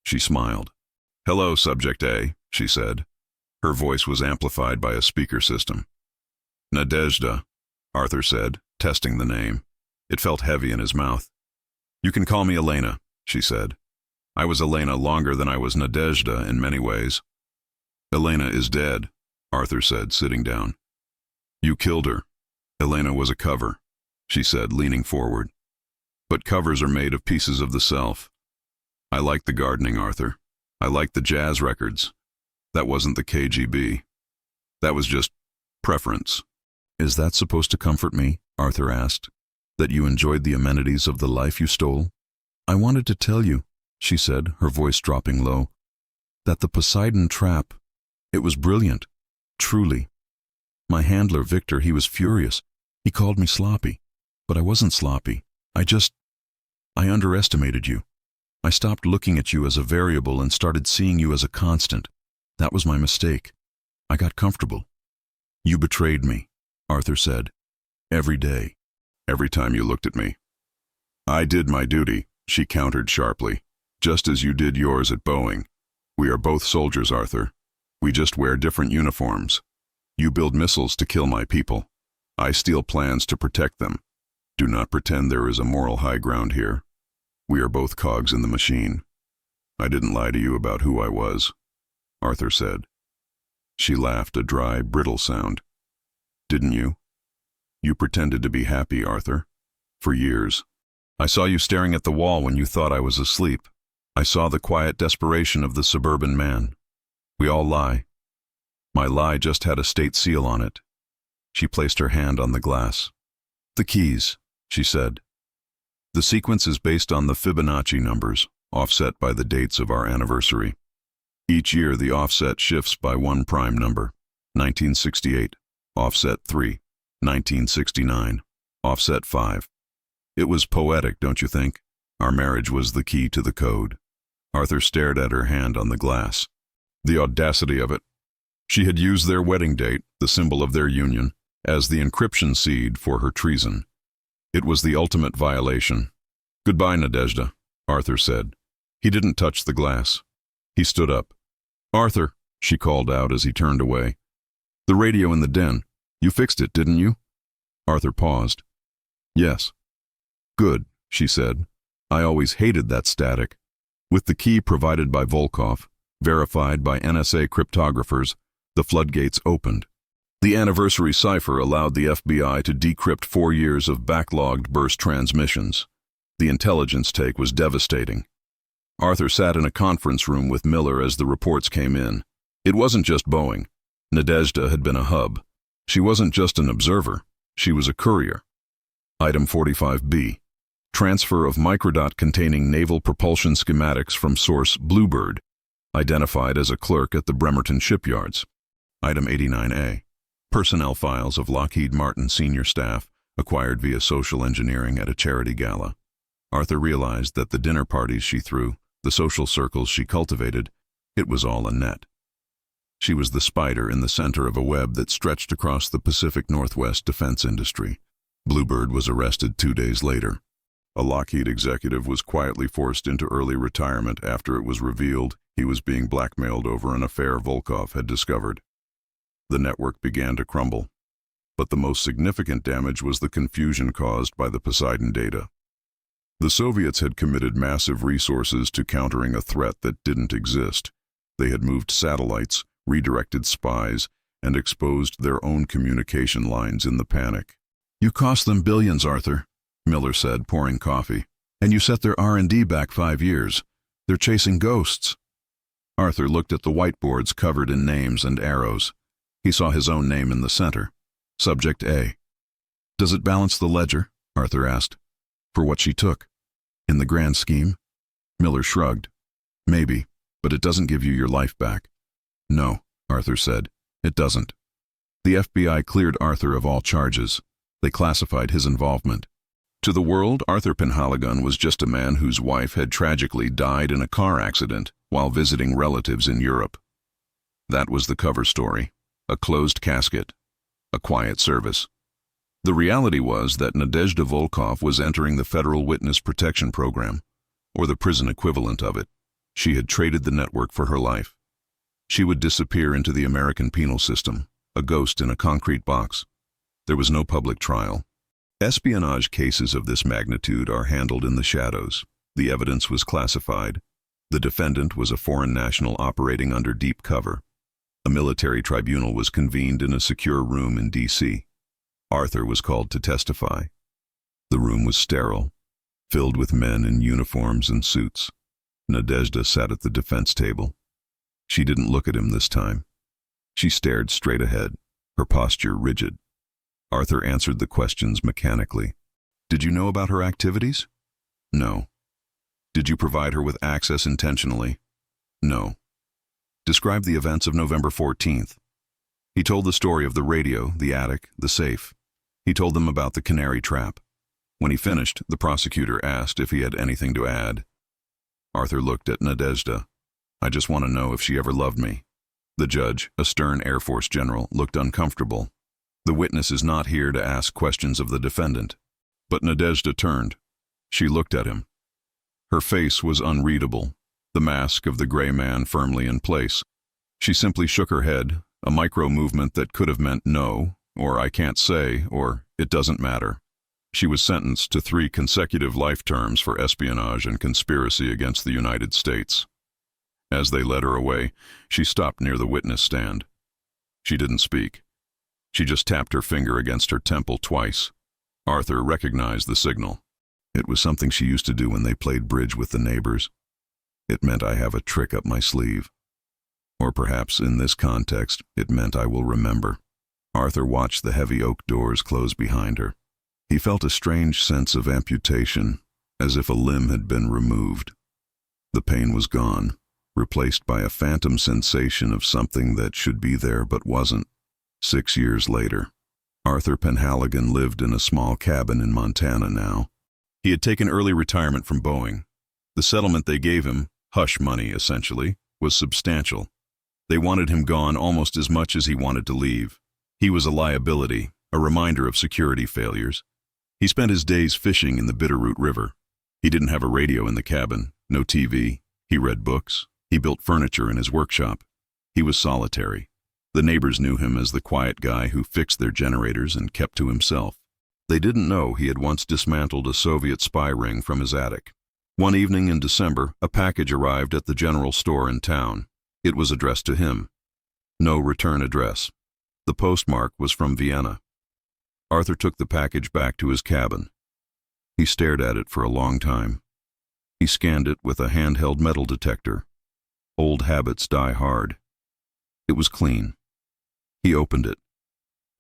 She smiled. Hello, Subject A, she said. Her voice was amplified by a speaker system. Nadezhda, Arthur said, testing the name. It felt heavy in his mouth. You can call me Elena, she said. I was Elena longer than I was Nadezhda in many ways. Elena is dead, Arthur said, sitting down. You killed her. Elena was a cover, she said, leaning forward. But covers are made of pieces of the self. I liked the gardening, Arthur. I liked the jazz records. That wasn't the KGB. That was just preference. Is that supposed to comfort me? Arthur asked. That you enjoyed the amenities of the life you stole? I wanted to tell you, she said, her voice dropping low, that the Poseidon trap, it was brilliant, truly. My handler, Victor, he was furious. He called me sloppy. But I wasn't sloppy. I underestimated you. I stopped looking at you as a variable and started seeing you as a constant. That was my mistake. I got comfortable. You betrayed me, Arthur said. Every day. Every time you looked at me. I did my duty, she countered sharply, just as you did yours at Boeing. We are both soldiers, Arthur. We just wear different uniforms. You build missiles to kill my people. I steal plans to protect them. Do not pretend there is a moral high ground here. We are both cogs in the machine. I didn't lie to you about who I was, Arthur said. She laughed, a dry, brittle sound. Didn't you? You pretended to be happy, Arthur. For years. I saw you staring at the wall when you thought I was asleep. I saw the quiet desperation of the suburban man. We all lie. My lie just had a state seal on it. She placed her hand on the glass. The keys, she said. The sequence is based on the Fibonacci numbers, offset by the dates of our anniversary. Each year the offset shifts by one prime number. 1968, offset 3, 1969, offset 5. It was poetic, don't you think? Our marriage was the key to the code. Arthur stared at her hand on the glass. The audacity of it. She had used their wedding date, the symbol of their union, as the encryption seed for her treason. It was the ultimate violation. Goodbye, Nadezhda, Arthur said. He didn't touch the glass. He stood up. Arthur, she called out as he turned away. The radio in the den. You fixed it, didn't you? Arthur paused. Yes. Good, she said. I always hated that static. With the key provided by Volkov, verified by NSA cryptographers, the floodgates opened. The anniversary cipher allowed the FBI to decrypt 4 years of backlogged burst transmissions. The intelligence take was devastating. Arthur sat in a conference room with Miller as the reports came in. It wasn't just Boeing. Nadezhda had been a hub. She wasn't just an observer. She was a courier. Item 45B. Transfer of microdot containing naval propulsion schematics from source Bluebird, identified as a clerk at the Bremerton shipyards. Item 89A. Personnel files of Lockheed Martin senior staff acquired via social engineering at a charity gala. Arthur realized that the dinner parties she threw, the social circles she cultivated, it was all a net. She was the spider in the center of a web that stretched across the Pacific Northwest defense industry. Bluebird was arrested 2 days later. A Lockheed executive was quietly forced into early retirement after it was revealed he was being blackmailed over an affair Volkov had discovered. The network began to crumble, but the most significant damage was the confusion caused by the Poseidon data. The Soviets had committed massive resources to countering a threat that didn't exist. They had moved satellites, redirected spies, and exposed their own communication lines in the panic. You cost them billions, Arthur, Miller said, pouring coffee. And you set their R&D back 5 years. They're chasing ghosts. Arthur looked at the whiteboards covered in names and arrows. He saw his own name in the center. Subject A. Does it balance the ledger? Arthur asked. For what she took. In the grand scheme? Miller shrugged. Maybe, but it doesn't give you your life back. No, Arthur said. It doesn't. The FBI cleared Arthur of all charges. They classified his involvement. To the world, Arthur Penhaligon was just a man whose wife had tragically died in a car accident while visiting relatives in Europe. That was the cover story. A closed casket. A quiet service. The reality was that Nadezhda Volkov was entering the Federal Witness Protection Program, or the prison equivalent of it. She had traded the network for her life. She would disappear into the American penal system, a ghost in a concrete box. There was no public trial. Espionage cases of this magnitude are handled in the shadows. The evidence was classified. The defendant was a foreign national operating under deep cover. A military tribunal was convened in a secure room in D.C. Arthur was called to testify. The room was sterile, filled with men in uniforms and suits. Nadezhda sat at the defense table. She didn't look at him this time. She stared straight ahead, her posture rigid. Arthur answered the questions mechanically. Did you know about her activities? No. Did you provide her with access intentionally? No. Describe the events of November 14th. He told the story of the radio, the attic, the safe. He told them about the canary trap. When he finished, the prosecutor asked if he had anything to add. Arthur looked at Nadezhda. I just want to know if she ever loved me. The judge, a stern Air Force general, looked uncomfortable. The witness is not here to ask questions of the defendant. But Nadezhda turned. She looked at him. Her face was unreadable, the mask of the gray man firmly in place. She simply shook her head, a micro-movement that could have meant no, or I can't say, or it doesn't matter. She was sentenced to 3 consecutive life terms for espionage and conspiracy against the United States. As they led her away, she stopped near the witness stand. She didn't speak. She just tapped her finger against her temple twice. Arthur recognized the signal. It was something she used to do when they played bridge with the neighbors. It meant I have a trick up my sleeve. Or perhaps, in this context, it meant I will remember. Arthur watched the heavy oak doors close behind her. He felt a strange sense of amputation, as if a limb had been removed. The pain was gone, replaced by a phantom sensation of something that should be there but wasn't. 6 years later, Arthur Penhaligon lived in a small cabin in Montana now. He had taken early retirement from Boeing. The settlement they gave him, hush money essentially, was substantial. They wanted him gone almost as much as he wanted to leave. He was a liability, a reminder of security failures. He spent his days fishing in the Bitterroot River. He didn't have a radio in the cabin, no TV. He read books. He built furniture in his workshop. He was solitary. The neighbors knew him as the quiet guy who fixed their generators and kept to himself. They didn't know he had once dismantled a Soviet spy ring from his attic. One evening in December, a package arrived at the general store in town. It was addressed to him. No return address. The postmark was from Vienna. Arthur took the package back to his cabin. He stared at it for a long time. He scanned it with a handheld metal detector. Old habits die hard. It was clean. He opened it.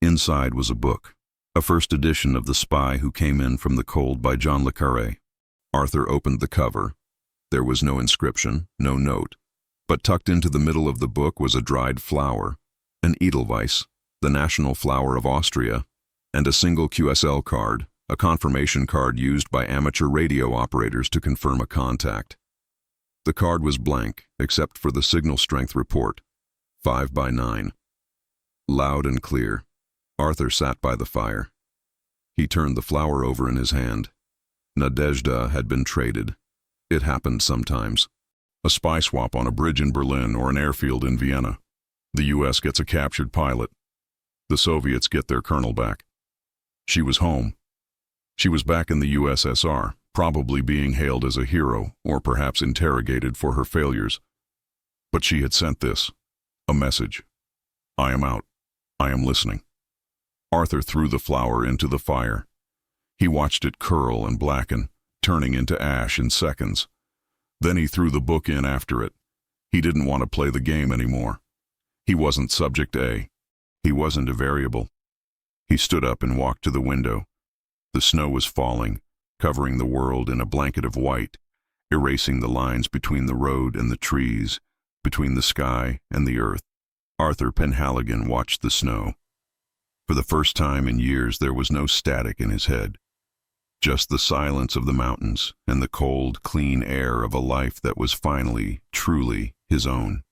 Inside was a book, a first edition of The Spy Who Came In From the Cold by John le Carré. Arthur opened the cover. There was no inscription, no note. But tucked into the middle of the book was a dried flower, an Edelweiss, the national flower of Austria, and a single QSL card, a confirmation card used by amateur radio operators to confirm a contact. The card was blank, except for the signal strength report, 5 by 9. Loud and clear. Arthur sat by the fire. He turned the flower over in his hand. Nadezhda had been traded. It happened sometimes. A spy swap on a bridge in Berlin or an airfield in Vienna. The U.S. gets a captured pilot. The Soviets get their colonel back. She was home. She was back in the USSR, probably being hailed as a hero or perhaps interrogated for her failures. But she had sent this, a message. I am out. I am listening. Arthur threw the flower into the fire. He watched it curl and blacken, turning into ash in seconds. Then he threw the book in after it. He didn't want to play the game anymore. He wasn't subject A. He wasn't a variable. He stood up and walked to the window. The snow was falling, covering the world in a blanket of white, erasing the lines between the road and the trees, between the sky and the earth. Arthur Penhaligon watched the snow. For the first time in years, there was no static in his head. Just the silence of the mountains and the cold, clean air of a life that was finally, truly his own.